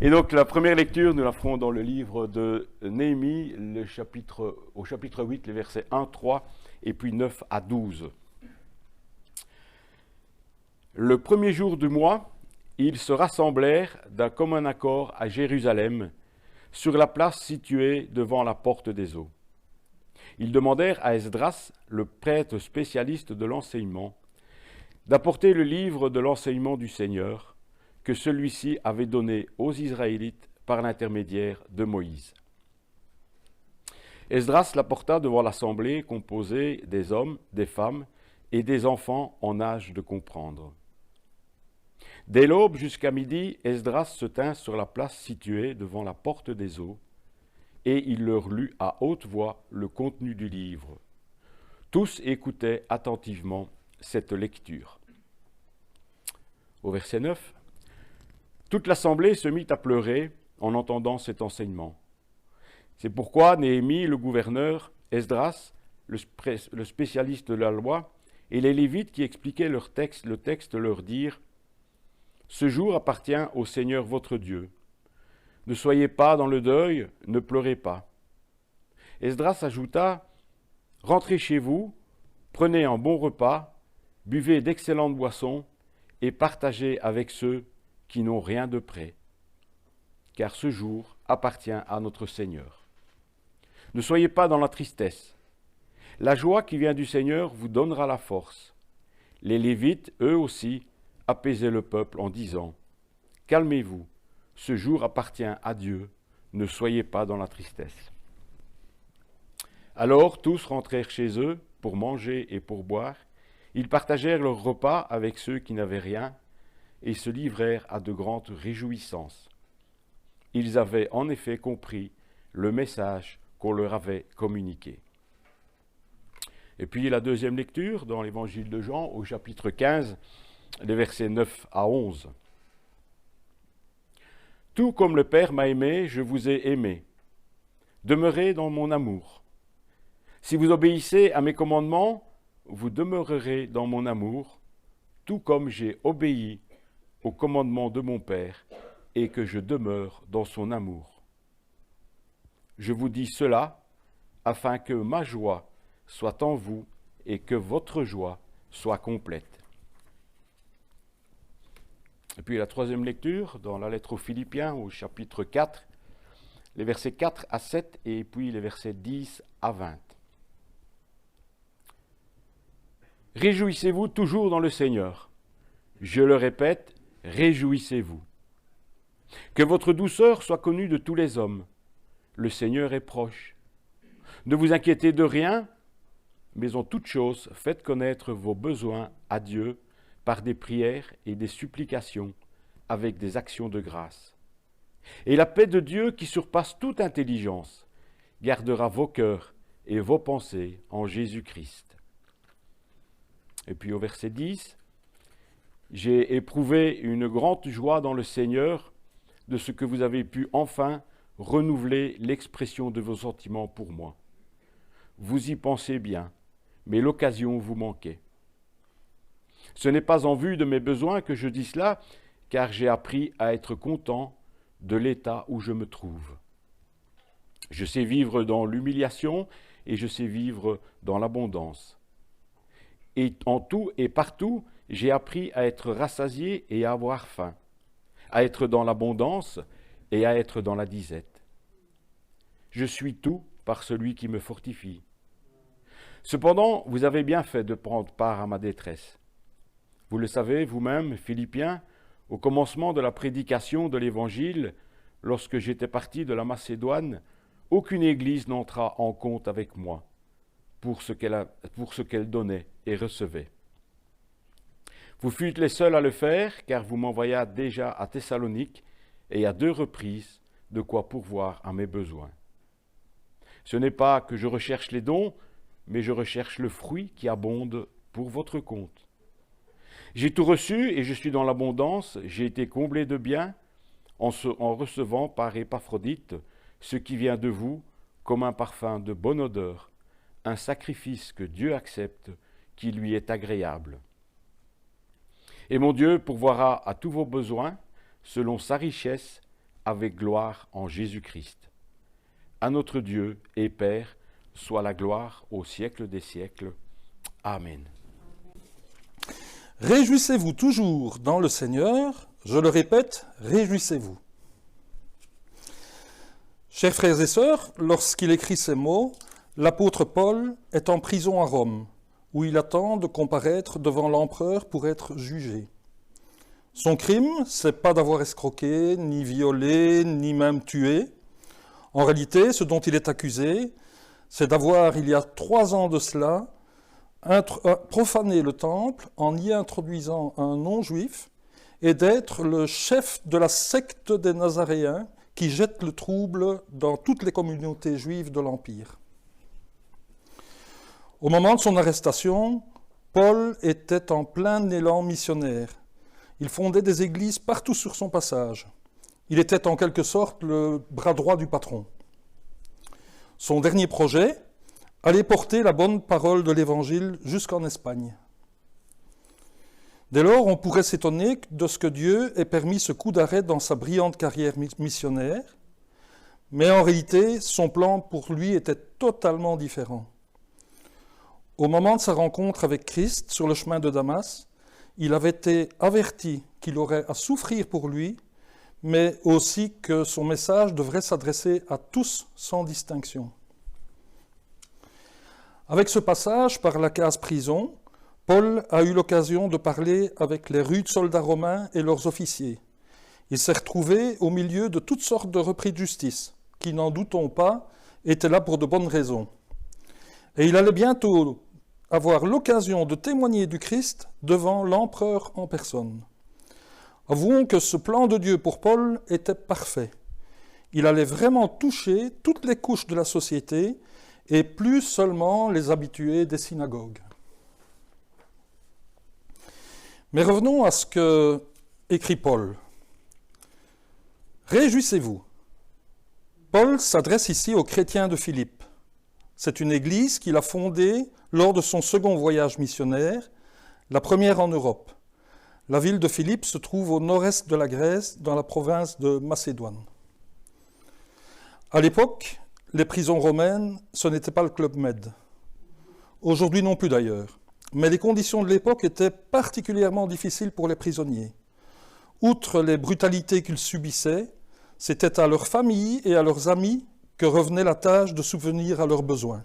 Et donc la première lecture, nous la ferons dans le livre de Néhémie, au chapitre 8, les versets 1, 3 et puis 9 à 12. Le premier jour du mois, ils se rassemblèrent d'un commun accord à Jérusalem, sur la place située devant la porte des eaux. Ils demandèrent à Esdras, le prêtre spécialiste de l'enseignement, d'apporter le livre de l'enseignement du Seigneur que celui-ci avait donné aux Israélites par l'intermédiaire de Moïse. Esdras l'apporta devant l'assemblée composée des hommes, des femmes et des enfants en âge de comprendre. Dès l'aube jusqu'à midi, Esdras se tint sur la place située devant la porte des eaux, et il leur lut à haute voix le contenu du livre. Tous écoutaient attentivement cette lecture. Au verset 9, toute l'assemblée se mit à pleurer en entendant cet enseignement. C'est pourquoi Néhémie, le gouverneur, Esdras, le spécialiste de la loi, et les Lévites qui expliquaient le texte leur dirent « Ce jour appartient au Seigneur votre Dieu. Ne soyez pas dans le deuil, ne pleurez pas. » Esdras ajouta « Rentrez chez vous, prenez un bon repas, buvez d'excellentes boissons et partagez avec ceux qui n'ont rien de près, car ce jour appartient à notre Seigneur. Ne soyez pas dans la tristesse. La joie qui vient du Seigneur vous donnera la force. » Les Lévites, eux aussi, apaisaient le peuple en disant « Calmez-vous, ce jour appartient à Dieu, ne soyez pas dans la tristesse. » Alors tous rentrèrent chez eux pour manger et pour boire. Ils partagèrent leur repas avec ceux qui n'avaient rien et se livrèrent à de grandes réjouissances. Ils avaient en effet compris le message qu'on leur avait communiqué. Et puis la deuxième lecture dans l'évangile de Jean au chapitre 15, les versets 9 à 11. « Tout comme le Père m'a aimé, je vous ai aimé. Demeurez dans mon amour. Si vous obéissez à mes commandements, vous demeurerez dans mon amour, tout comme j'ai obéi au commandement de mon Père et que je demeure dans son amour. Je vous dis cela afin que ma joie soit en vous et que votre joie soit complète. » Et puis la troisième lecture dans la lettre aux Philippiens au chapitre 4, les versets 4 à 7 et puis les versets 10 à 20. « Réjouissez-vous toujours dans le Seigneur. Je le répète, réjouissez-vous. Que votre douceur soit connue de tous les hommes. Le Seigneur est proche. Ne vous inquiétez de rien, mais en toute chose, faites connaître vos besoins à Dieu par des prières et des supplications, avec des actions de grâce. Et la paix de Dieu, qui surpasse toute intelligence, gardera vos cœurs et vos pensées en Jésus-Christ. » Et puis au verset 10, « J'ai éprouvé une grande joie dans le Seigneur de ce que vous avez pu enfin renouveler l'expression de vos sentiments pour moi. Vous y pensez bien, mais l'occasion vous manquait. Ce n'est pas en vue de mes besoins que je dis cela, car j'ai appris à être content de l'état où je me trouve. Je sais vivre dans l'humiliation et je sais vivre dans l'abondance. Et en tout et partout, j'ai appris à être rassasié et à avoir faim, à être dans l'abondance et à être dans la disette. Je suis tout par celui qui me fortifie. Cependant, vous avez bien fait de prendre part à ma détresse. Vous le savez vous-même, Philippiens, au commencement de la prédication de l'Évangile, lorsque j'étais parti de la Macédoine, aucune église n'entra en compte avec moi pour ce qu'elle donnait et recevait. Vous fûtes les seuls à le faire, car vous m'envoyâtes déjà à Thessalonique et à 2 reprises de quoi pourvoir à mes besoins. Ce n'est pas que je recherche les dons, mais je recherche le fruit qui abonde pour votre compte. J'ai tout reçu et je suis dans l'abondance, j'ai été comblé de biens en recevant par Épaphrodite ce qui vient de vous comme un parfum de bonne odeur, un sacrifice que Dieu accepte, qui lui est agréable. Et mon Dieu pourvoira à tous vos besoins selon sa richesse avec gloire en Jésus-Christ. À notre Dieu et Père, soit la gloire au siècle des siècles. Amen. Réjouissez-vous toujours dans le Seigneur, je le répète, réjouissez-vous. Chers frères et sœurs, lorsqu'il écrit ces mots, l'apôtre Paul est en prison à Rome, où il attend de comparaître devant l'empereur pour être jugé. Son crime, c'est pas d'avoir escroqué, ni violé, ni même tué. En réalité, ce dont il est accusé, c'est d'avoir, il y a 3 ans de cela, profané le temple en y introduisant un non-juif et d'être le chef de la secte des Nazaréens qui jette le trouble dans toutes les communautés juives de l'Empire. Au moment de son arrestation, Paul était en plein élan missionnaire. Il fondait des églises partout sur son passage. Il était en quelque sorte le bras droit du patron. Son dernier projet allait porter la bonne parole de l'Évangile jusqu'en Espagne. Dès lors, on pourrait s'étonner de ce que Dieu ait permis ce coup d'arrêt dans sa brillante carrière missionnaire, mais en réalité, son plan pour lui était totalement différent. Au moment de sa rencontre avec Christ sur le chemin de Damas, il avait été averti qu'il aurait à souffrir pour lui, mais aussi que son message devrait s'adresser à tous sans distinction. Avec ce passage par la case prison, Paul a eu l'occasion de parler avec les rudes soldats romains et leurs officiers. Il s'est retrouvé au milieu de toutes sortes de repris de justice, qui, n'en doutons pas, étaient là pour de bonnes raisons. Et il allait bientôt avoir l'occasion de témoigner du Christ devant l'empereur en personne. Avouons que ce plan de Dieu pour Paul était parfait. Il allait vraiment toucher toutes les couches de la société et plus seulement les habitués des synagogues. Mais revenons à ce que écrit Paul. Réjouissez-vous. Paul s'adresse ici aux chrétiens de Philippe. C'est une église qu'il a fondée lors de son second voyage missionnaire, la première en Europe. La ville de Philippe se trouve au nord-est de la Grèce, dans la province de Macédoine. À l'époque, les prisons romaines, ce n'était pas le Club Med. Aujourd'hui non plus d'ailleurs. Mais les conditions de l'époque étaient particulièrement difficiles pour les prisonniers. Outre les brutalités qu'ils subissaient, c'était à leurs familles et à leurs amis que revenait la tâche de subvenir à leurs besoins.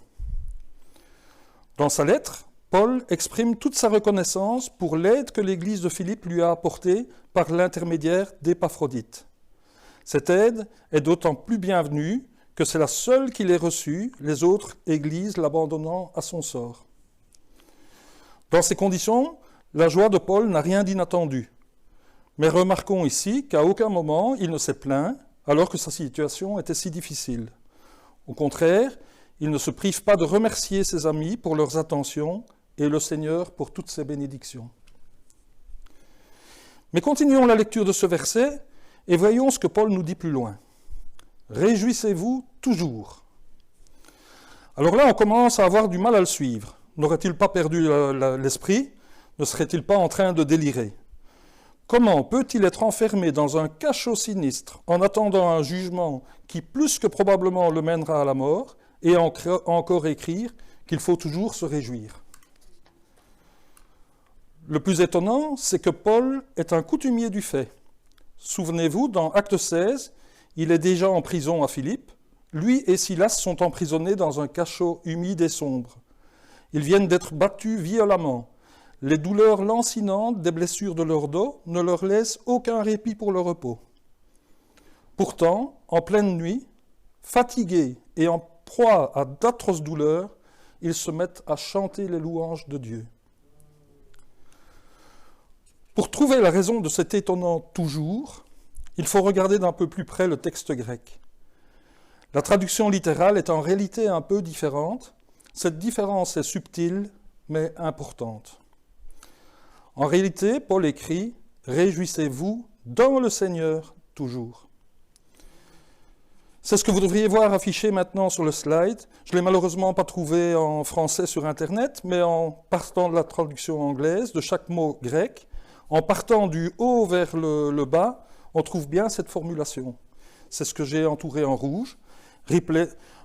Dans sa lettre, Paul exprime toute sa reconnaissance pour l'aide que l'Église de Philippe lui a apportée par l'intermédiaire d'Épaphrodite. Cette aide est d'autant plus bienvenue que c'est la seule qu'il ait reçue, les autres églises l'abandonnant à son sort. Dans ces conditions, la joie de Paul n'a rien d'inattendu. Mais remarquons ici qu'à aucun moment il ne s'est plaint alors que sa situation était si difficile. Au contraire, il ne se prive pas de remercier ses amis pour leurs attentions et le Seigneur pour toutes ses bénédictions. Mais continuons la lecture de ce verset et voyons ce que Paul nous dit plus loin. Réjouissez-vous toujours. Alors là, on commence à avoir du mal à le suivre. N'aurait-il pas perdu l'esprit? Ne serait-il pas en train de délirer? Comment peut-il être enfermé dans un cachot sinistre en attendant un jugement qui, plus que probablement, le mènera à la mort, et encore écrire qu'il faut toujours se réjouir? Le plus étonnant, c'est que Paul est un coutumier du fait. Souvenez-vous, dans Acte 16, il est déjà en prison à Philippe. Lui et Silas sont emprisonnés dans un cachot humide et sombre. Ils viennent d'être battus violemment. Les douleurs lancinantes des blessures de leur dos ne leur laissent aucun répit pour le repos. Pourtant, en pleine nuit, fatigués et en proie à d'atroces douleurs, ils se mettent à chanter les louanges de Dieu. Pour trouver la raison de cet étonnant « toujours », il faut regarder d'un peu plus près le texte grec. La traduction littérale est en réalité un peu différente. Cette différence est subtile, mais importante. En réalité, Paul écrit « Réjouissez-vous dans le Seigneur toujours ». C'est ce que vous devriez voir affiché maintenant sur le slide. Je ne l'ai malheureusement pas trouvé en français sur Internet, mais en partant de la traduction anglaise de chaque mot grec, en partant du haut vers le bas, on trouve bien cette formulation. c'est ce que j'ai entouré en rouge.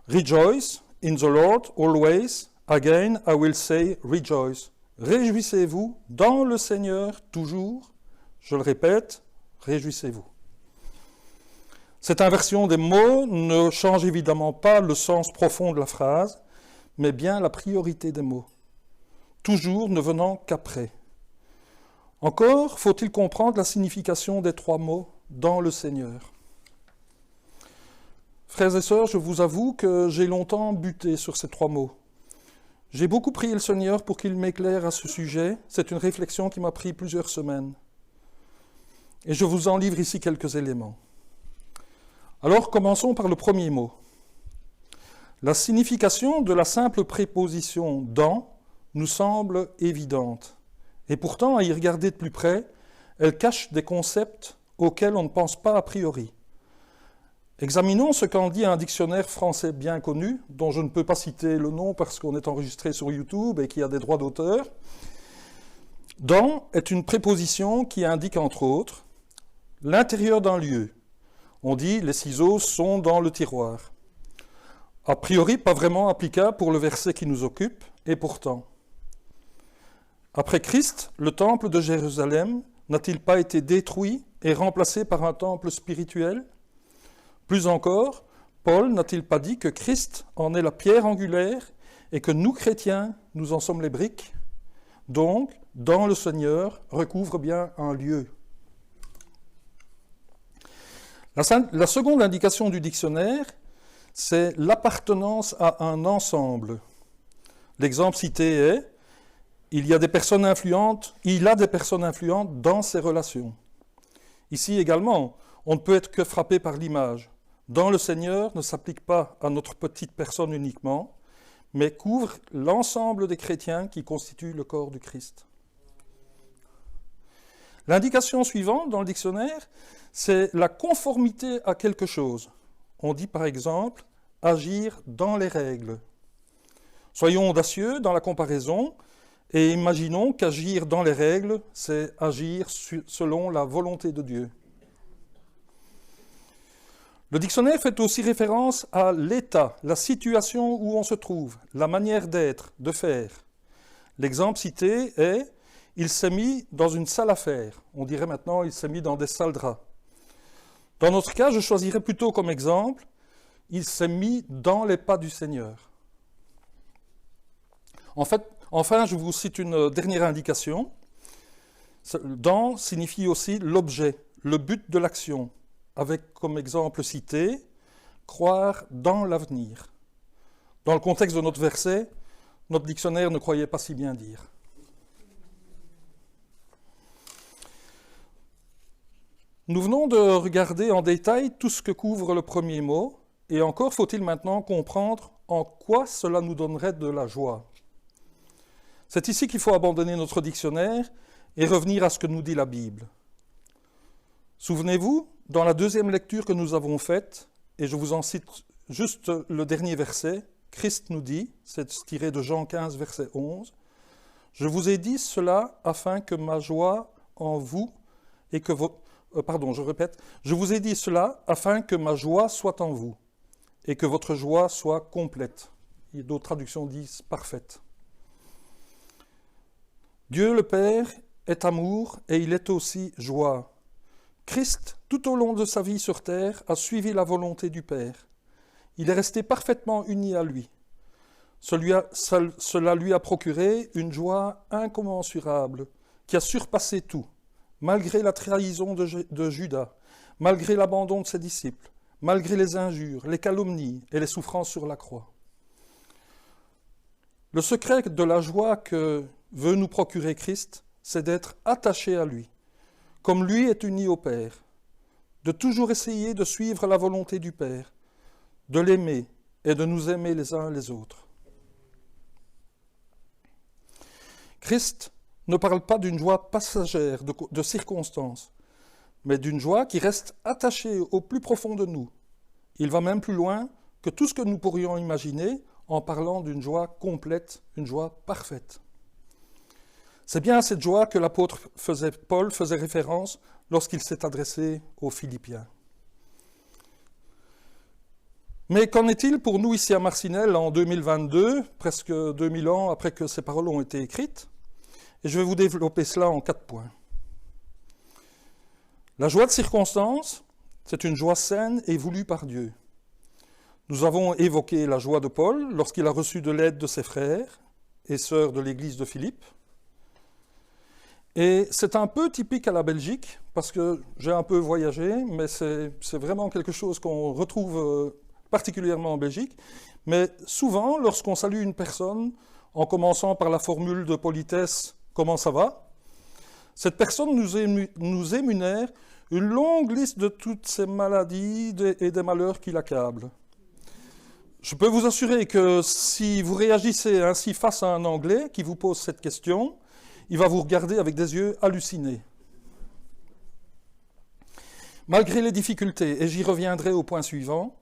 Rejoice in the Lord always. Again, I will say rejoice. Réjouissez-vous dans le Seigneur toujours. Je le répète, réjouissez-vous. Cette inversion des mots ne change évidemment pas le sens profond de la phrase, mais bien la priorité des mots. Toujours ne venant qu'après. Encore faut-il comprendre la signification des 3 mots « dans le Seigneur ». Frères et sœurs, je vous avoue que j'ai longtemps buté sur ces 3 mots. J'ai beaucoup prié le Seigneur pour qu'il m'éclaire à ce sujet. C'est une réflexion qui m'a pris plusieurs semaines. Et je vous en livre ici quelques éléments. Alors, commençons par le premier mot. La signification de la simple préposition « dans » nous semble évidente. Et pourtant, à y regarder de plus près, elle cache des concepts auxquels on ne pense pas a priori. Examinons ce qu'en dit un dictionnaire français bien connu, dont je ne peux pas citer le nom parce qu'on est enregistré sur YouTube et qu'il y a des droits d'auteur. « Dans » est une préposition qui indique entre autres l'intérieur d'un lieu. On dit « les ciseaux sont dans le tiroir ». A priori, pas vraiment applicable pour le verset qui nous occupe, et pourtant. Après Christ, le temple de Jérusalem n'a-t-il pas été détruit et remplacé par un temple spirituel ? Plus encore, Paul n'a-t-il pas dit que Christ en est la pierre angulaire et que nous, chrétiens, nous en sommes les briques ? Donc, dans le Seigneur recouvre bien un lieu. La seconde indication du dictionnaire, c'est l'appartenance à un ensemble. L'exemple cité est « il a des personnes influentes dans ses relations ». Ici également, on ne peut être que frappé par l'image. Dans le Seigneur ne s'applique pas à notre petite personne uniquement, mais couvre l'ensemble des chrétiens qui constituent le corps du Christ. L'indication suivante dans le dictionnaire, c'est la conformité à quelque chose. On dit par exemple « agir dans les règles ». Soyons audacieux dans la comparaison et imaginons qu'agir dans les règles, c'est agir selon la volonté de Dieu. Le dictionnaire fait aussi référence à l'état, la situation où on se trouve, la manière d'être, de faire. L'exemple cité est « il s'est mis dans une salle à faire ». On dirait maintenant « il s'est mis dans des salles draps ». Dans notre cas, je choisirais plutôt comme exemple « il s'est mis dans les pas du Seigneur ». Enfin, je vous cite une dernière indication. « Dans » signifie aussi l'objet, le but de l'action, avec comme exemple cité « croire dans l'avenir ». Dans le contexte de notre verset, notre dictionnaire ne croyait pas si bien dire. Nous venons de regarder en détail tout ce que couvre le premier mot, et encore faut-il maintenant comprendre en quoi cela nous donnerait de la joie. C'est ici qu'il faut abandonner notre dictionnaire et revenir à ce que nous dit la Bible. Souvenez-vous, dans la deuxième lecture que nous avons faite, et je vous en cite juste le dernier verset, Christ nous dit, c'est tiré de Jean 15, verset 11, « Je vous ai dit cela afin que ma joie en vous et que je vous ai dit cela afin que ma joie soit en vous et que votre joie soit complète. » D'autres traductions disent « parfaite ». Dieu le Père est amour et il est aussi joie. Christ, tout au long de sa vie sur terre, a suivi la volonté du Père. Il est resté parfaitement uni à lui. Cela lui a procuré une joie incommensurable qui a surpassé tout, malgré la trahison de Judas, malgré l'abandon de ses disciples, malgré les injures, les calomnies et les souffrances sur la croix. Le secret de la joie que veut nous procurer Christ, c'est d'être attaché à lui, comme lui est uni au Père, de toujours essayer de suivre la volonté du Père, de l'aimer et de nous aimer les uns les autres. Christ ne parle pas d'une joie passagère, de circonstance, mais d'une joie qui reste attachée au plus profond de nous. Il va même plus loin que tout ce que nous pourrions imaginer en parlant d'une joie complète, une joie parfaite. C'est bien à cette joie que l'apôtre Paul faisait référence lorsqu'il s'est adressé aux Philippiens. Mais qu'en est-il pour nous ici à Marcinelle en 2022, presque 2000 ans après que ces paroles ont été écrites? Et je vais vous développer cela en 4 points. La joie de circonstance, c'est une joie saine et voulue par Dieu. Nous avons évoqué la joie de Paul lorsqu'il a reçu de l'aide de ses frères et sœurs de l'église de Philippe. Et c'est un peu typique à la Belgique, parce que j'ai un peu voyagé, mais c'est vraiment quelque chose qu'on retrouve particulièrement en Belgique. Mais souvent, lorsqu'on salue une personne, en commençant par la formule de politesse « Comment ça va ?», cette personne nous émunère une longue liste de toutes ces maladies et des malheurs qui l'accablent. Je peux vous assurer que si vous réagissez ainsi face à un Anglais qui vous pose cette question, il va vous regarder avec des yeux hallucinés. Malgré les difficultés, et j'y reviendrai au point suivant,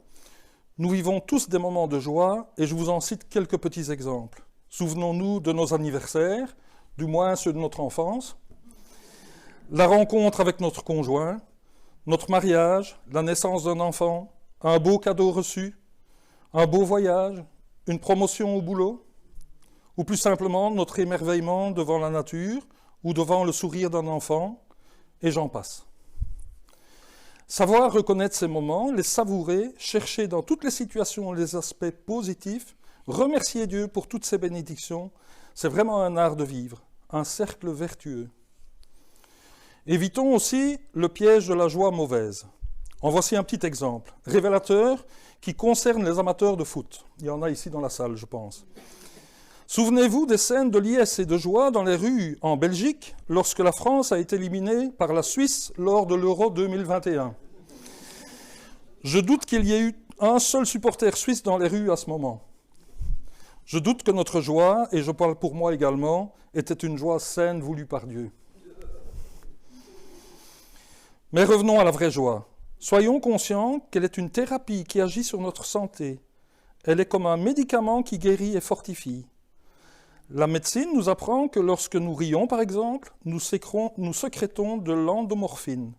nous vivons tous des moments de joie, et je vous en cite quelques petits exemples. Souvenons-nous de nos anniversaires, du moins ceux de notre enfance, la rencontre avec notre conjoint, notre mariage, la naissance d'un enfant, un beau cadeau reçu, un beau voyage, une promotion au boulot, ou plus simplement notre émerveillement devant la nature ou devant le sourire d'un enfant, et j'en passe. Savoir reconnaître ces moments, les savourer, chercher dans toutes les situations les aspects positifs, remercier Dieu pour toutes ses bénédictions, c'est vraiment un art de vivre, un cercle vertueux. Évitons aussi le piège de la joie mauvaise. En voici un petit exemple, révélateur, qui concerne les amateurs de foot. Il y en a ici dans la salle, je pense. Souvenez-vous des scènes de liesse et de joie dans les rues en Belgique lorsque la France a été éliminée par la Suisse lors de l'Euro 2021. Je doute qu'il y ait eu un seul supporter suisse dans les rues à ce moment. Je doute que notre joie, et je parle pour moi également, était une joie saine voulue par Dieu. Mais revenons à la vraie joie. Soyons conscients qu'elle est une thérapie qui agit sur notre santé. Elle est comme un médicament qui guérit et fortifie. La médecine nous apprend que lorsque nous rions, par exemple, nous sécrétons de l'endomorphine,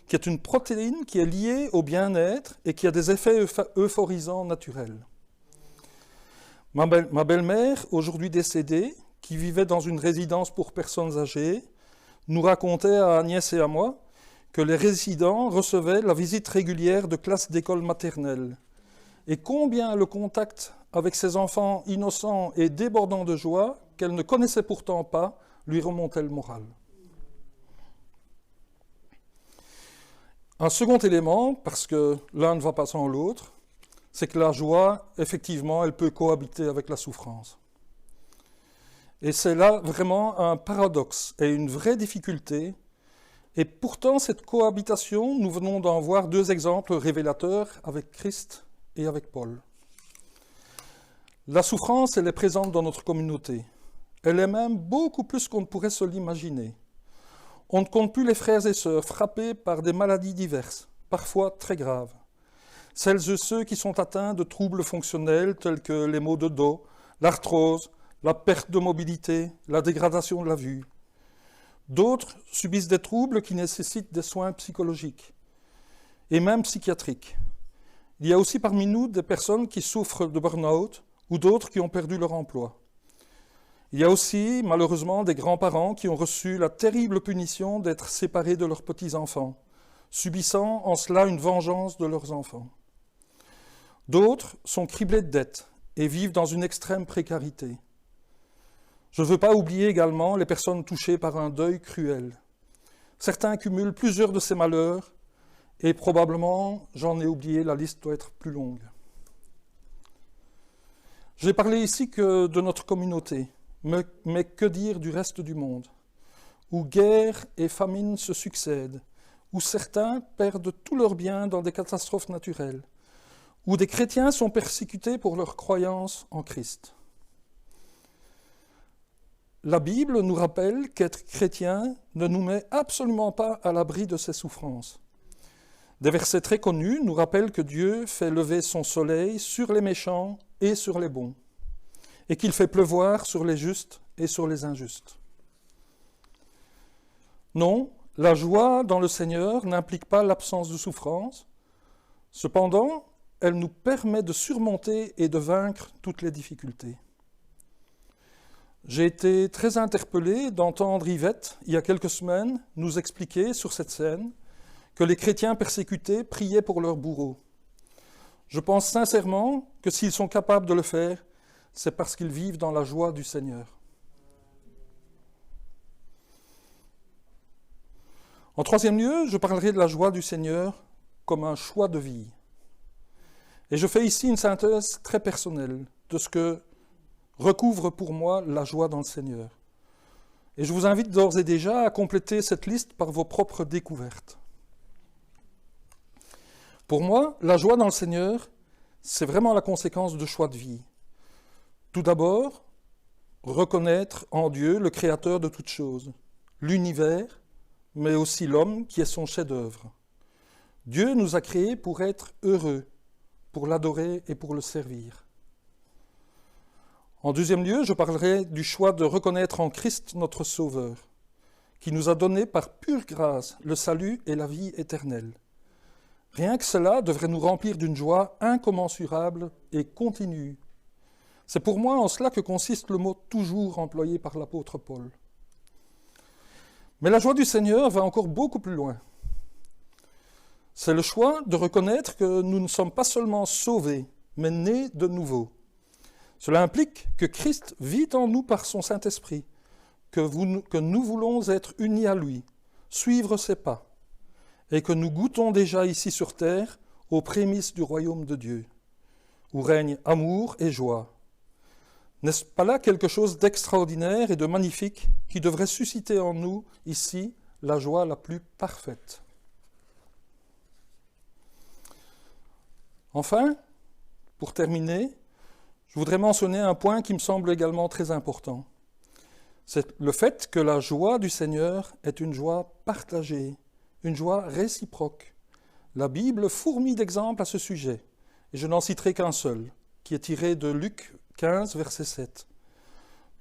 qui est une protéine qui est liée au bien-être et qui a des effets euphorisants naturels. Ma belle-mère, aujourd'hui décédée, qui vivait dans une résidence pour personnes âgées, nous racontait à Agnès et à moi que les résidents recevaient la visite régulière de classes d'école maternelle, et combien le contact avec ces enfants innocents et débordants de joie, qu'elle ne connaissait pourtant pas, lui remontait le moral. Un second élément, parce que l'un ne va pas sans l'autre, c'est que la joie, effectivement, elle peut cohabiter avec la souffrance. Et c'est là vraiment un paradoxe et une vraie difficulté. Et pourtant, cette cohabitation, nous venons d'en voir 2 exemples révélateurs avec Christ et avec Paul. La souffrance, elle est présente dans notre communauté. Elle est même beaucoup plus qu'on ne pourrait se l'imaginer. On ne compte plus les frères et sœurs frappés par des maladies diverses, parfois très graves. Celles et ceux qui sont atteints de troubles fonctionnels tels que les maux de dos, l'arthrose, la perte de mobilité, la dégradation de la vue. D'autres subissent des troubles qui nécessitent des soins psychologiques et même psychiatriques. Il y a aussi parmi nous des personnes qui souffrent de burn-out ou d'autres qui ont perdu leur emploi. Il y a aussi, malheureusement, des grands-parents qui ont reçu la terrible punition d'être séparés de leurs petits-enfants, subissant en cela une vengeance de leurs enfants. D'autres sont criblés de dettes et vivent dans une extrême précarité. Je ne veux pas oublier également les personnes touchées par un deuil cruel. Certains cumulent plusieurs de ces malheurs et probablement, j'en ai oublié, la liste doit être plus longue. J'ai parlé ici que de notre communauté, mais que dire du reste du monde, où guerre et famine se succèdent, où certains perdent tous leurs biens dans des catastrophes naturelles, où des chrétiens sont persécutés pour leur croyance en Christ. La Bible nous rappelle qu'être chrétien ne nous met absolument pas à l'abri de ces souffrances. Des versets très connus nous rappellent que Dieu fait lever son soleil sur les méchants et sur les bons, et qu'il fait pleuvoir sur les justes et sur les injustes. Non, la joie dans le Seigneur n'implique pas l'absence de souffrance. Cependant, elle nous permet de surmonter et de vaincre toutes les difficultés. J'ai été très interpellé d'entendre Yvette, il y a quelques semaines, nous expliquer sur cette scène que les chrétiens persécutés priaient pour leurs bourreaux. Je pense sincèrement que s'ils sont capables de le faire, c'est parce qu'ils vivent dans la joie du Seigneur. En troisième lieu, je parlerai de la joie du Seigneur comme un choix de vie. Et je fais ici une synthèse très personnelle de ce que recouvre pour moi la joie dans le Seigneur. Et je vous invite d'ores et déjà à compléter cette liste par vos propres découvertes. Pour moi, la joie dans le Seigneur, c'est vraiment la conséquence de choix de vie. Tout d'abord, reconnaître en Dieu le Créateur de toutes choses, l'univers, mais aussi l'homme qui est son chef-d'œuvre. Dieu nous a créés pour être heureux, pour l'adorer et pour le servir. En deuxième lieu, je parlerai du choix de reconnaître en Christ notre Sauveur, qui nous a donné par pure grâce le salut et la vie éternelle. Rien que cela devrait nous remplir d'une joie incommensurable et continue. C'est pour moi en cela que consiste le mot « toujours » employé par l'apôtre Paul. Mais la joie du Seigneur va encore beaucoup plus loin. C'est le choix de reconnaître que nous ne sommes pas seulement sauvés, mais nés de nouveau. Cela implique que Christ vit en nous par son Saint-Esprit, que nous voulons être unis à lui, suivre ses pas, et que nous goûtons déjà ici sur terre aux prémices du royaume de Dieu, où règne amour et joie. N'est-ce pas là quelque chose d'extraordinaire et de magnifique qui devrait susciter en nous, ici, la joie la plus parfaite? Enfin, pour terminer, je voudrais mentionner un point qui me semble également très important. C'est le fait que la joie du Seigneur est une joie partagée, une joie réciproque. La Bible fourmille d'exemples à ce sujet, et je n'en citerai qu'un seul, qui est tiré de Luc 15, verset 7.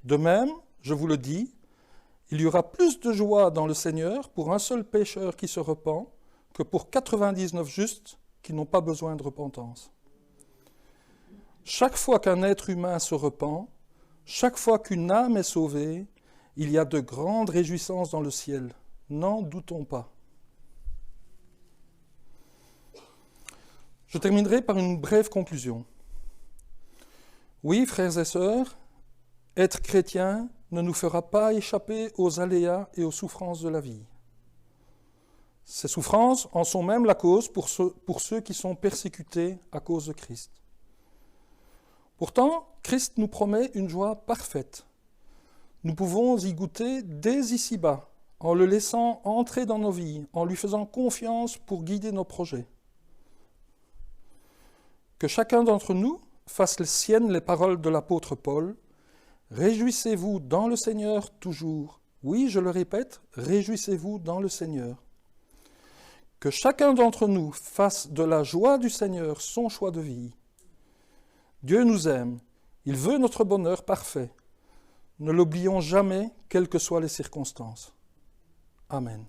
De même, je vous le dis, il y aura plus de joie dans le Seigneur pour un seul pécheur qui se repent que pour 99 justes qui n'ont pas besoin de repentance. Chaque fois qu'un être humain se repent, chaque fois qu'une âme est sauvée, il y a de grandes réjouissances dans le ciel. N'en doutons pas. Je terminerai par une brève conclusion. Oui, frères et sœurs, être chrétien ne nous fera pas échapper aux aléas et aux souffrances de la vie. Ces souffrances en sont même la cause pour ceux qui sont persécutés à cause de Christ. Pourtant, Christ nous promet une joie parfaite. Nous pouvons y goûter dès ici-bas, en le laissant entrer dans nos vies, en lui faisant confiance pour guider nos projets. Que chacun d'entre nous fasse siennes les paroles de l'apôtre Paul. Réjouissez-vous dans le Seigneur toujours. Oui, je le répète, réjouissez-vous dans le Seigneur. Que chacun d'entre nous fasse de la joie du Seigneur son choix de vie. Dieu nous aime, il veut notre bonheur parfait. Ne l'oublions jamais, quelles que soient les circonstances. Amen.